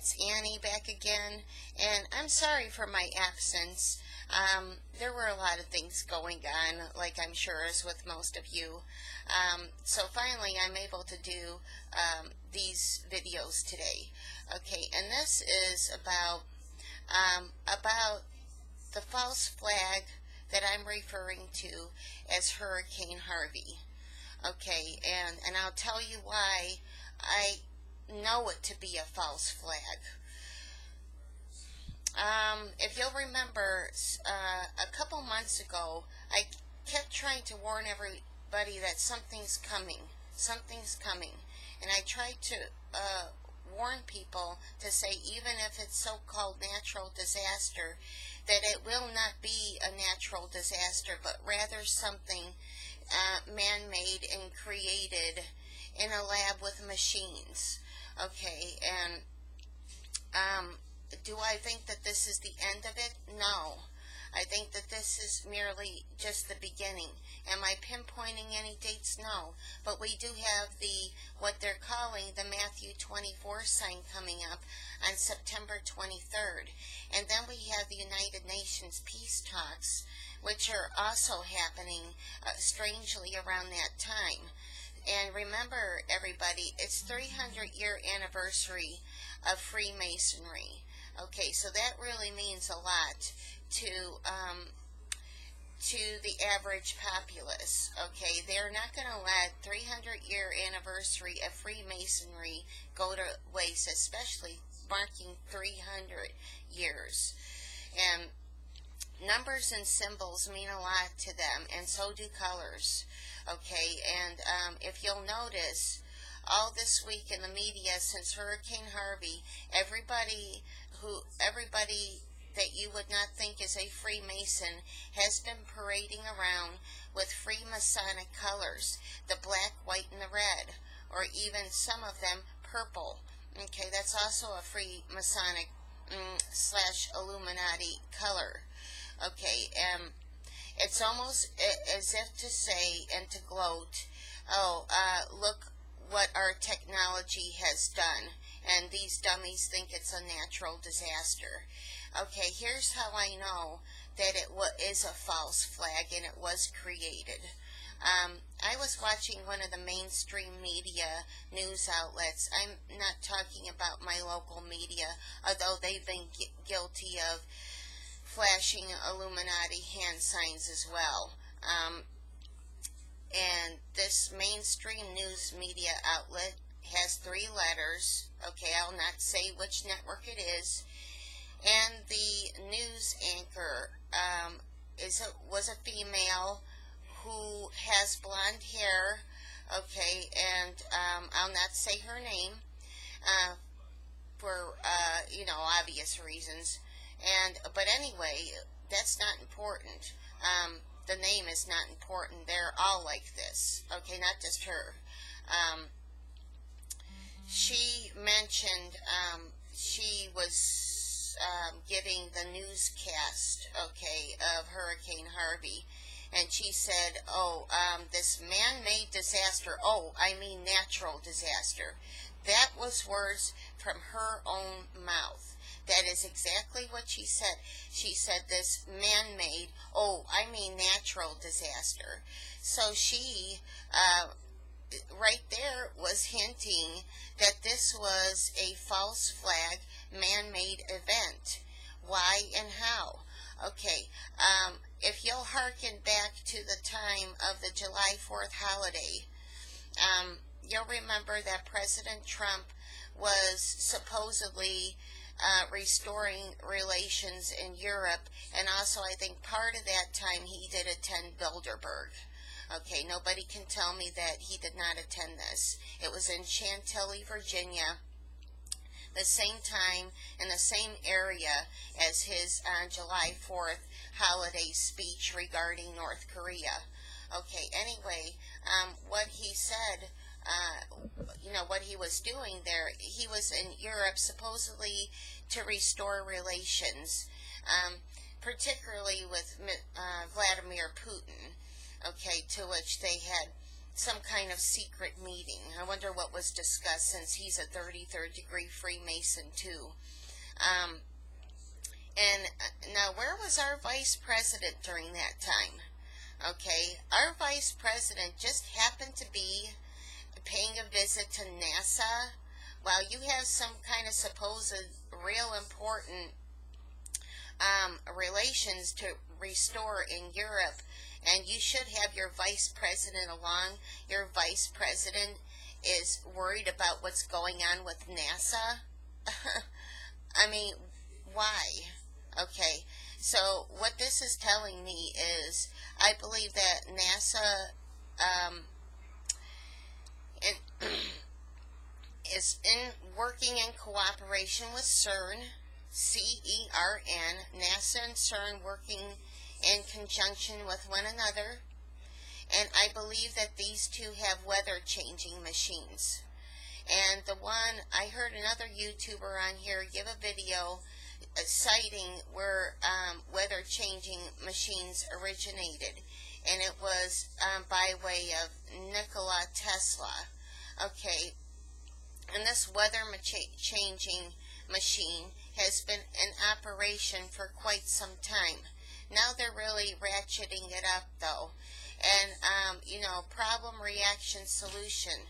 it's Annie back again, and I'm sorry for my absence. There were a lot of things going on, like I'm sure is with most of you. So finally I'm able to do these videos today. Okay, and this is about the false flag that I'm referring to as Hurricane Harvey. Okay, and I'll tell you why I know it to be a false flag. If you'll remember, a couple months ago, I kept trying to warn everybody that something's coming. Something's coming. And I tried to warn people to say, even if it's so-called natural disaster, that it will not be a natural disaster, but rather something man-made and created in a lab with machines. Okay, and do I think that this is the end of it? No. I think that this is merely just the beginning. Am I pinpointing any dates? No. But we do have what they're calling the Matthew 24 sign coming up on September 23rd. And then we have the United Nations peace talks, which are also happening strangely around that time. And remember, everybody, it's 300-year anniversary of Freemasonry. Okay, so that really means a lot to the average populace. Okay, they're not going to let 300-year anniversary of Freemasonry go to waste, especially marking 300 years. And numbers and symbols mean a lot to them, and so do colors. Okay, and if you'll notice, all this week in the media since Hurricane Harvey, everybody that you would not think is a Freemason has been parading around with Freemasonic colors, the black, white, and the red, or even some of them purple. Okay, that's also a Freemasonic / Illuminati color. Okay, it's almost as if to say and to gloat, look what our technology has done, and these dummies think it's a natural disaster. Okay, here's how I know that it is a false flag and it was created. I was watching one of the mainstream media news outlets. I'm not talking about my local media, although they've been guilty of flashing Illuminati hand signs as well. And this mainstream news media outlet has 3 letters. Okay, I'll not say which network it is. And the news anchor was a female who has blonde hair. Okay, and I'll not say her name for obvious reasons. But anyway, that's not important. The name is not important. They're all like this. Okay, not just her. She mentioned she was giving the newscast, okay, of Hurricane Harvey, and she said, this man-made disaster, natural disaster. That was words from her own mouth. That is exactly what she said. She said this man-made, natural disaster. So she, right there, was hinting that this was a false flag, man-made event. Why and how? Okay, if you'll hearken back to the time of the July 4th holiday, you'll remember that President Trump was supposedly restoring relations in Europe, and also I think part of that time he did attend Bilderberg. Okay, nobody can tell me that he did not attend this. It was in Chantilly, Virginia, the same time in the same area as his July 4th holiday speech regarding North Korea. Okay, anyway, what he said, what he was doing there, he was in Europe supposedly to restore relations, particularly with Vladimir Putin, okay, to which they had some kind of secret meeting. I wonder what was discussed, since he's a 33rd degree Freemason too. And now, where was our vice president during that time? Okay, our vice president just happened to be paying a visit to NASA while you have some kind of supposed real important relations to restore in Europe, and you should have your vice president along. Your vice president is worried about what's going on with NASA. I mean, why? Okay, so what this is telling me is, I believe that NASA is working in cooperation with CERN, CERN, NASA and CERN working in conjunction with one another, and I believe that these two have weather-changing machines. And the one, I heard another YouTuber on here give a video citing where weather-changing machines originated, and it was by way of Nikola Tesla. Okay, and this weather-changing machine has been in operation for quite some time. Now they're really ratcheting it up, though. And, problem, reaction, solution.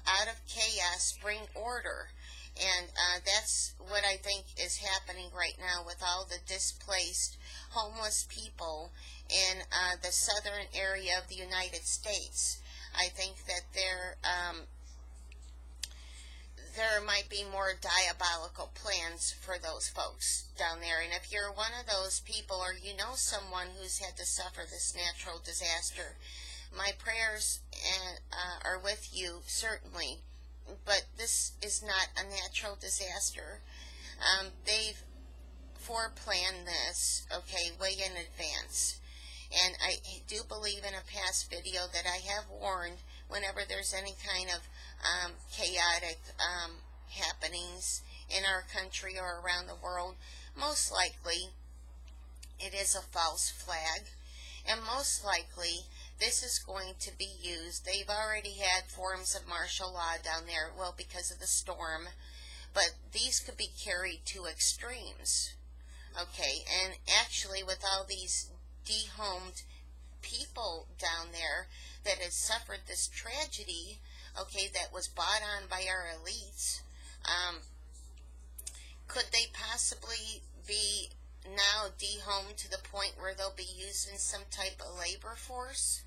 Out of chaos, bring order. And that's what I think is happening right now with all the displaced, homeless people in the southern area of the United States. I think that there might be more diabolical plans for those folks down there. And if you're one of those people, or you know someone who's had to suffer this natural disaster, my prayers are with you, certainly. But this is not a natural disaster. They've foreplanned this, okay, way in advance. And I do believe in a past video that I have warned, whenever there's any kind of chaotic happenings in our country or around the world, most likely it is a false flag, and most likely this is going to be used. They've already had forms of martial law down there, well, because of the storm, but these could be carried to extremes. Okay, and actually with all these dehomed people down there that has suffered this tragedy, okay, that was bought on by our elites, could they possibly be now dehomed to the point where they'll be used in some type of labor force?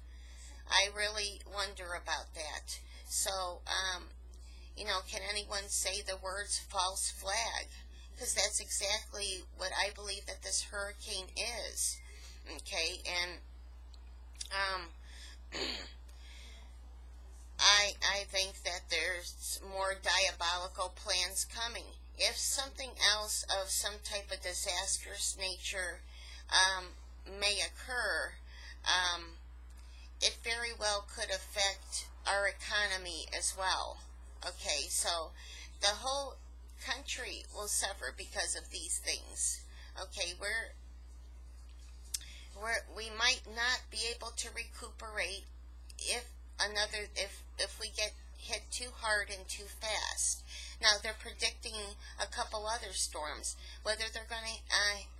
I really wonder about that. So, can anyone say the words false flag? Because that's exactly what I believe that this hurricane is. Okay, and I think that there's more diabolical plans coming. If something else of some type of disastrous nature may occur, it very well could affect our economy as well. Okay, so the whole country will suffer because of these things. Okay, we might not be able to recuperate if we get hit too hard and too fast. Now they're predicting a couple other storms. Whether they're going to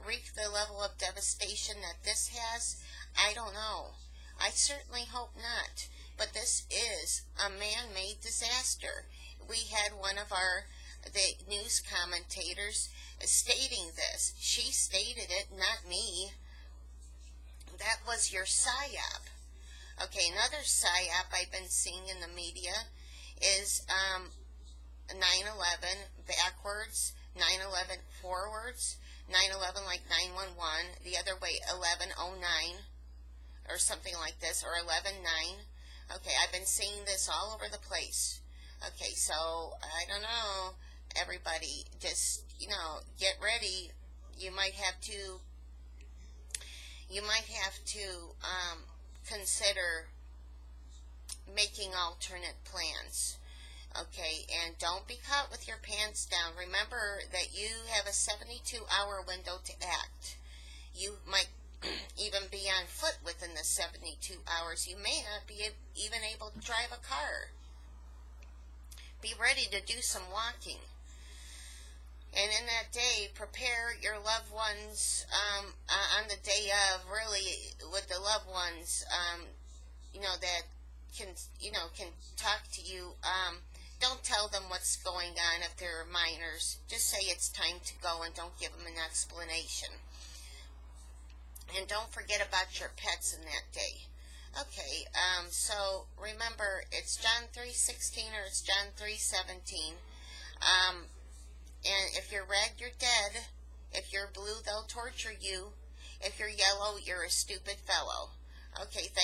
wreak the level of devastation that this has, I don't know. I certainly hope not. But this is a man-made disaster. We had one of the news commentators stating this. She stated it, not me. That was your psyop. Okay, another psyop I've been seeing in the media is 9/11 backwards, 9/11 forwards, 9/11 like 911, the other way 1109 or something like this, or 11/9. Okay, I've been seeing this all over the place. Okay, so I don't know, everybody, just, get ready. You might have to consider making alternate plans. Okay, and don't be caught with your pants down. Remember that you have a 72-hour window to act. You might even be on foot within the 72 hours. You may not be even able to drive a car. Be ready to do some walking. And in that day, prepare your loved ones on the day of, really, with the loved ones, that can talk to you. Don't tell them what's going on if they're minors. Just say it's time to go and don't give them an explanation. And don't forget about your pets in that day. Okay, so remember, it's John 3:16 or it's John 3:17. And if you're red, you're dead. If you're blue, they'll torture you. If you're yellow, you're a stupid fellow. Okay, thank